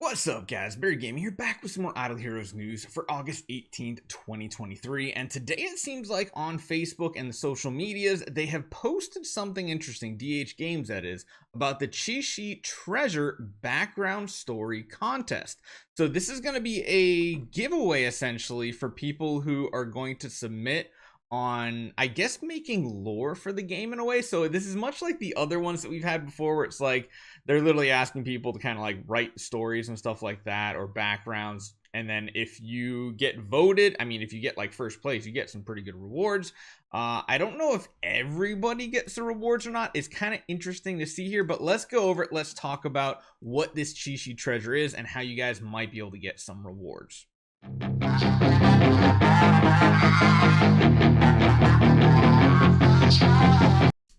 What's up, guys? Barry Gaming here, back with some more Idle Heroes news for August 18th, 2023. And today it seems like on Facebook and the social medias, they have posted something interesting, DH Games that is, about the Chi Treasure background story contest. So this is going to be a giveaway essentially for people who are going to submit on, I guess, making lore for the game in a way. So this is much like the other ones that we've had before, where it's like they're literally asking people to kind of like write stories and stuff like that, or backgrounds. And then if you get voted, I mean, if you get like first place, you get some pretty good rewards. I don't know if everybody gets the rewards or not. It's kind of interesting to see here, but let's go over it. Let's talk about what this Chi treasure is and how you guys might be able to get some rewards.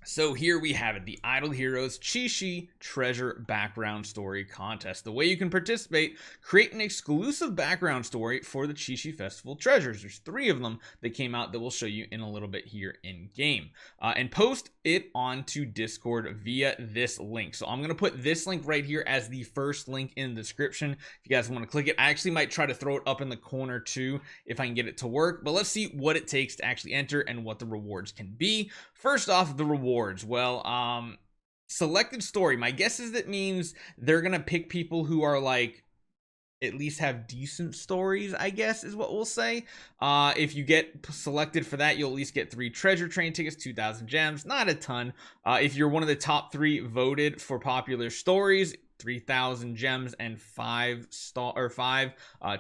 So here we have it, the Idle Heroes Chi Treasure Background Story Contest. The way you can participate: create an exclusive background story for the Chi Festival treasures. There's 3 of them that came out that we'll show you in a little bit here in game. And post it onto Discord via this link. So I'm going to put this link right here as the first link in the description. If you guys want to click it, I actually might try to throw it up in the corner too if I can get it to work. But let's see what it takes to actually enter and what the rewards can be. First off, the rewards. Well, selected story. My guess is that means they're gonna pick people who are like at least have decent stories, I guess is what we'll say. If you get selected for that, you'll at least get 3 treasure train tickets, 2,000 gems, not a ton. If you're one of the top 3 voted for popular stories, 3,000 gems and 5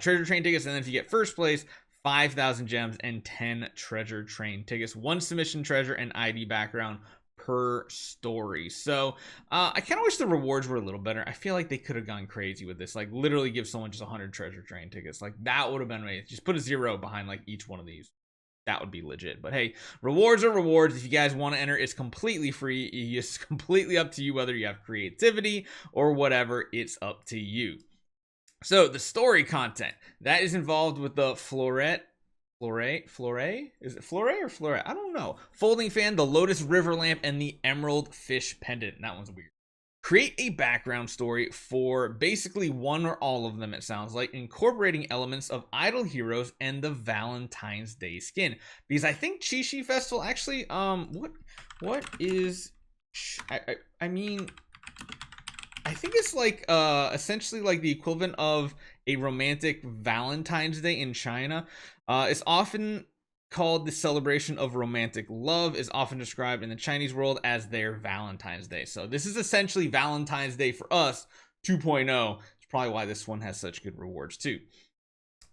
treasure train tickets. And then if you get first place, 5,000 gems and 10 treasure train tickets, 1 submission treasure and ID background per story. So I kind of wish the rewards were a little better. I feel like they could have gone crazy with this, like literally give someone just 100 treasure train tickets. Like that would have been amazing. Just put a 0 behind like each one of these. That would be legit. But hey, rewards are rewards. If you guys want to enter, it's completely free. It's completely up to you whether you have creativity or whatever. It's up to you. So the story content that is involved with the Flore? Is it Flore or Flore? I don't know. Folding fan, the Lotus River lamp, and the Emerald Fish pendant. That one's weird. Create a background story for basically one or all of them, it sounds like, incorporating elements of Idle Heroes and the Valentine's Day skin. Because I think Chi Festival actually, what is, I mean, I think it's like essentially like the equivalent of a romantic Valentine's Day in China. It's often called the celebration of romantic love, is often described in the Chinese world as their Valentine's Day. So this is essentially Valentine's Day for us 2.0. It's probably why this one has such good rewards too.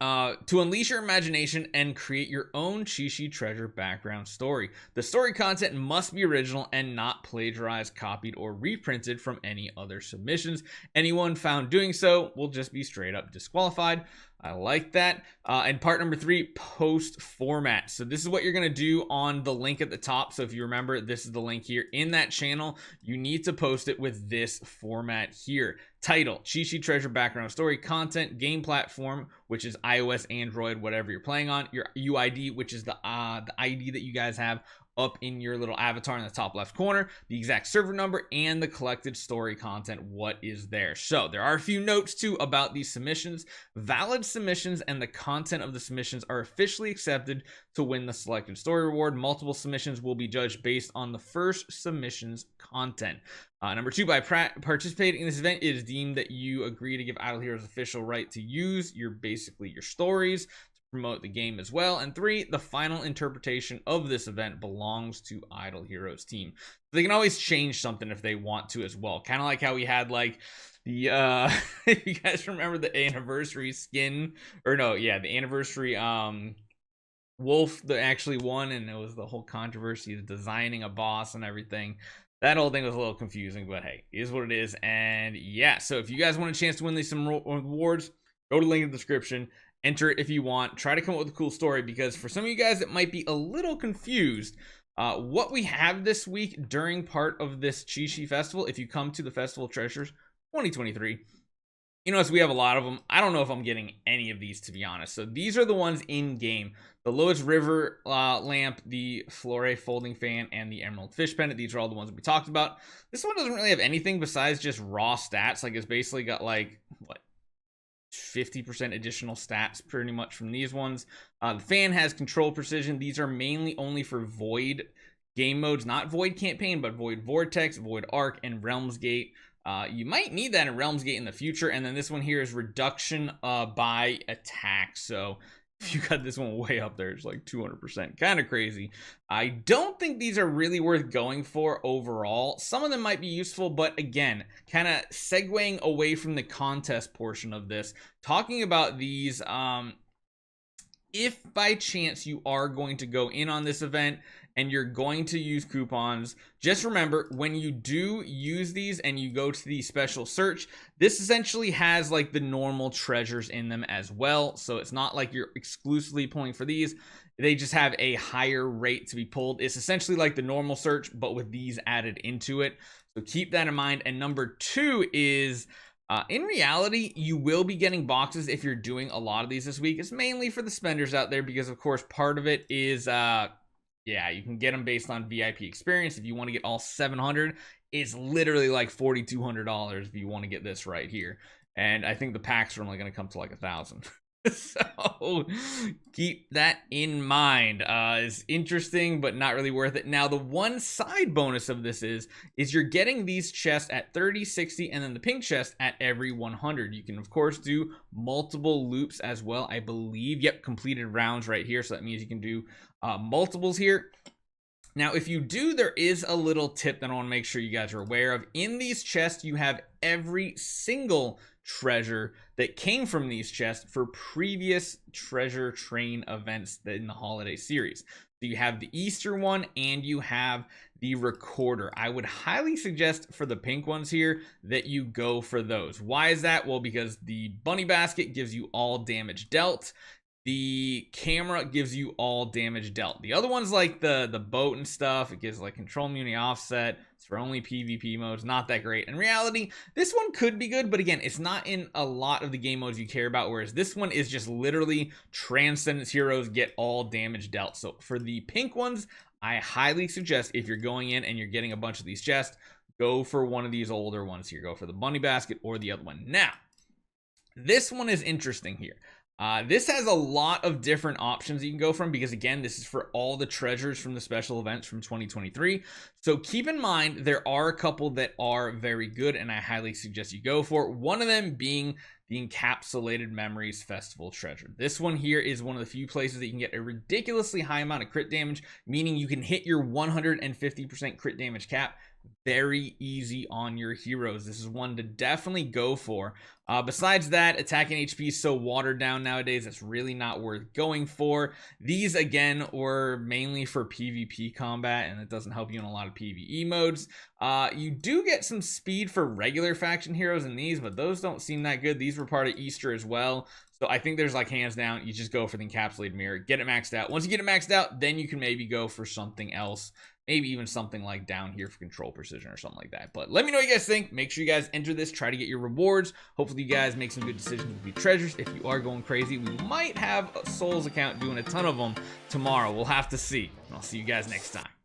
To unleash your imagination and create your own Chi treasure background story. The story content must be original and not plagiarized, copied, or reprinted from any other submissions. Anyone found doing so will just be straight up disqualified. I like that. And part number 3, post format. So this is what you're going to do on the link at the top. So if you remember, this is the link here in that channel. You need to post it with this format here. Title: Chi Treasure Background Story. Content: game platform, which is iOS, Android, whatever you're playing on. Your UID, which is the ID that you guys have up in your little avatar in the top left corner, the exact server number, and the collected story content, what is there. So there are a few notes too about these submissions. Valid submissions and the content of the submissions are officially accepted to win the selected story reward. Multiple submissions will be judged based on the first submission's content. Number 2, by participating in this event, it is deemed that you agree to give Idle Heroes official right to use your stories, promote the game as well. And 3, the final interpretation of this event belongs to Idle Heroes team. They can always change something if they want to as well, kind of like how we had like the if you guys remember the anniversary skin, or no, yeah, the anniversary wolf that actually won, and it was the whole controversy of designing a boss and everything. That whole thing was a little confusing, but hey, it is what it is. And yeah, so if you guys want a chance to win these some rewards, go to the link in the description. Enter it if you want. Try to come up with a cool story, because for some of you guys that might be a little confused, what we have this week during part of this Chi Festival, if you come to the Festival Treasures 2023, you notice we have a lot of them. I don't know if I'm getting any of these, to be honest. So these are the ones in game: the Lotus River lamp, the Flore folding fan, and the Emerald Fish pendant. These are all the ones that we talked about. This one doesn't really have anything besides just raw stats. Like, it's basically got like, what, 50% additional stats pretty much from these ones. The fan has control precision. These are mainly only for Void game modes, not Void Campaign, but Void Vortex, Void Arc, and Realms Gate. You might need that in Realms Gate in the future. And then this one here is reduction by attack. So if you got this one way up there, it's like 200%, kind of crazy. I don't think these are really worth going for overall. Some of them might be useful, but again, kind of segueing away from the contest portion of this, talking about these, if by chance you are going to go in on this event and you're going to use coupons, just remember when you do use these and you go to the special search, this essentially has like the normal treasures in them as well. So it's not like you're exclusively pulling for these. They just have a higher rate to be pulled. It's essentially like the normal search, but with these added into it. So keep that in mind. And number two is, in reality, you will be getting boxes if you're doing a lot of these this week. It's mainly for the spenders out there because, of course, part of it is, yeah, you can get them based on VIP experience. If you want to get all 700, it's literally like $4,200 if you want to get this right here. And I think the packs are only going to come to like 1,000. So keep that in mind. It's interesting, but not really worth it. Now, the one side bonus of this is you're getting these chests at 30, 60, and then the pink chest at every 100. You can, of course, do multiple loops as well, I believe. Yep, completed rounds right here. So that means you can do multiples here. Now, if you do, there is a little tip that I want to make sure you guys are aware of. In these chests, you have every single treasure that came from these chests for previous treasure train events in the holiday series. So you have the Easter one and you have the recorder. I would highly suggest for the pink ones here that you go for those. Why is that? Well, because the bunny basket gives you all damage dealt. The camera gives you all damage dealt. The other ones like the boat and stuff, it gives like control immunity offset. It's for only PvP modes, not that great. In reality, this one could be good, but again, it's not in a lot of the game modes you care about, whereas this one is just literally Transcendence Heroes get all damage dealt. So for the pink ones, I highly suggest if you're going in and you're getting a bunch of these chests, go for one of these older ones here. Go for the bunny basket or the other one. Now, this one is interesting here. This has a lot of different options you can go from because, again, this is for all the treasures from the special events from 2023. So keep in mind, there are a couple that are very good and I highly suggest you go for. One of them being the Encapsulated Memories Festival treasure. This one here is one of the few places that you can get a ridiculously high amount of crit damage, meaning you can hit your 150% crit damage cap very easy on your heroes. This is one to definitely go for. Besides that, attacking HP is so watered down nowadays, it's really not worth going for. These, again, were mainly for PvP combat, and it doesn't help you in a lot of PvE modes. You do get some speed for regular faction heroes in these, but those don't seem that good. These were part of Easter as well. So I think there's like hands down, you just go for the Encapsulated Mirror, get it maxed out. Once you get it maxed out, then you can maybe go for something else. Maybe even something like down here for control precision or something like that. But let me know what you guys think. Make sure you guys enter this. Try to get your rewards. Hopefully you guys make some good decisions with your treasures. If you are going crazy, we might have a Souls account doing a ton of them tomorrow. We'll have to see. And I'll see you guys next time.